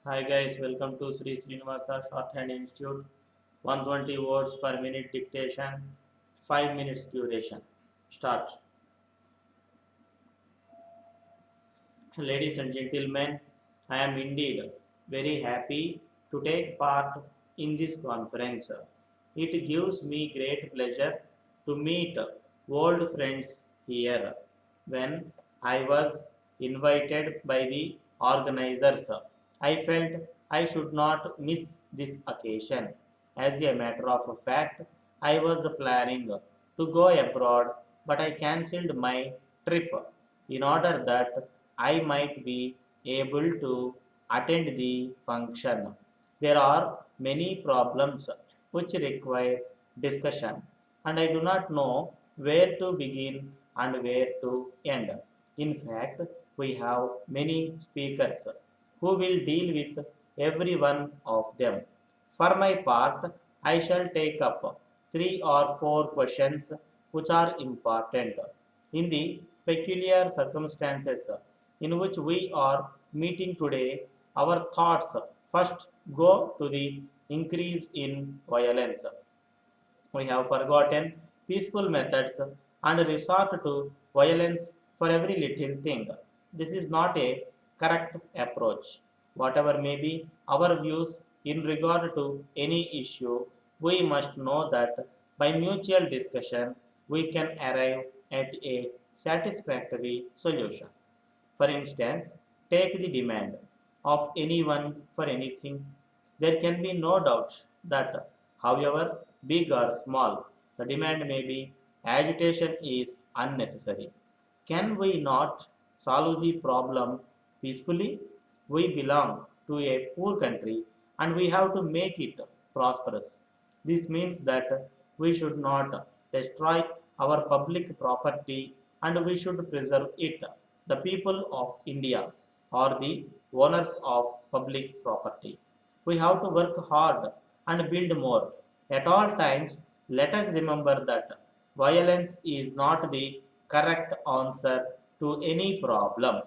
Hi guys, welcome to Sri Srinivasa Shorthand Institute. 120 words per minute dictation, 5 minutes duration. Start. Ladies and gentlemen, I am indeed very happy to take part in this conference. It gives me great pleasure to meet old friends here. When I was invited by the organizers, I felt I should not miss this occasion. As a matter of fact, I was planning to go abroad, but I cancelled my trip in order that I might be able to attend the function. There are many problems which require discussion, and I do not know where to begin and where to end. In fact, we have many speakers who will deal with every one of them. For my part, I shall take up three or four questions which are important. In the peculiar circumstances in which we are meeting today, our thoughts first go to the increase in violence. We have forgotten peaceful methods and resort to violence for every little thing. This is not a correct approach. Whatever may be our views in regard to any issue, we must know that by mutual discussion we can arrive at a satisfactory solution. For instance, take the demand of anyone for anything. There can be no doubt that, however big or small the demand may be, agitation is unnecessary. Can we not solve the problem peacefully? We belong to a poor country and we have to make it prosperous. This means that we should not destroy our public property and we should preserve it. The people of India are the owners of public property. We have to work hard and build more. At all times, let us remember that violence is not the correct answer to any problem.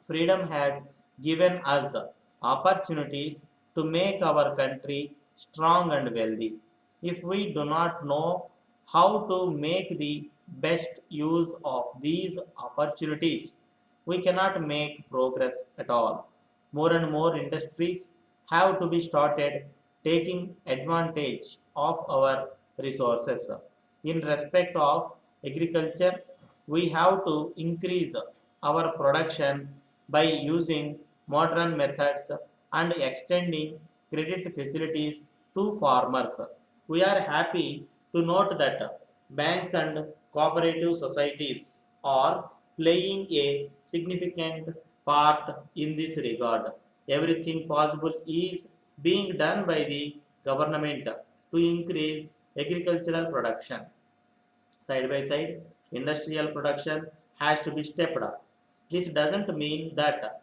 Freedom has given us opportunities to make our country strong and wealthy. If we do not know how to make the best use of these opportunities, we cannot make progress at all. More and more industries have to be started taking advantage of our resources. In respect of agriculture, we have to increase our production by using modern methods and extending credit facilities to farmers. We are happy to note that banks and cooperative societies are playing a significant part in this regard. Everything possible is being done by the government to increase agricultural production. Side by side, industrial production has to be stepped up. This doesn't mean that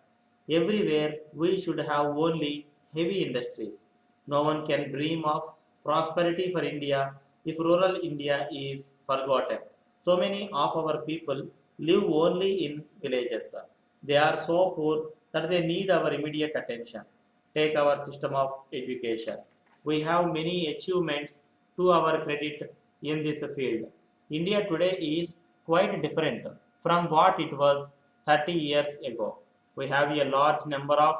everywhere we should have only heavy industries. No one can dream of prosperity for India if rural India is forgotten. So many of our people live only in villages. They are so poor that they need our immediate attention. Take our system of education. We have many achievements to our credit in this field. India today is quite different from what it was 30 years ago. We have a large number of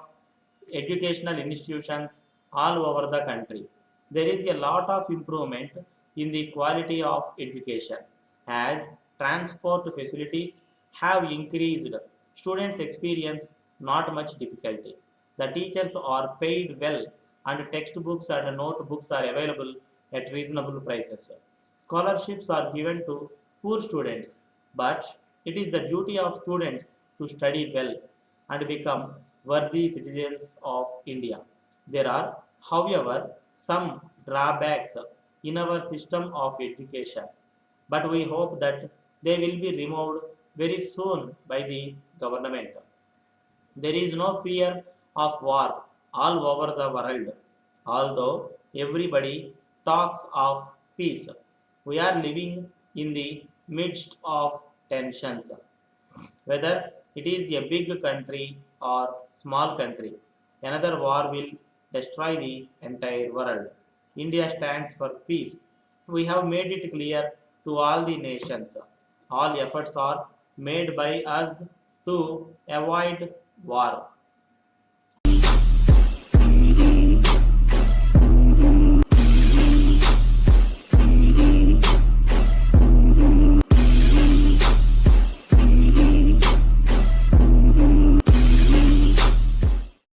educational institutions all over the country. There is a lot of improvement in the quality of education as transport facilities have increased. Students experience not much difficulty. The teachers are paid well and textbooks and notebooks are available at reasonable prices. Scholarships are given to poor students, but it is the duty of students to study well and become worthy citizens of India. There are, however, some drawbacks in our system of education, but we hope that they will be removed very soon by the government. There is no fear of war all over the world, although everybody talks of peace. We are living in the midst of tensions. Whether it is a big country or small country, Another war will destroy the entire world. India stands for peace. We have made it clear to all the nations. All efforts are made by us to avoid war.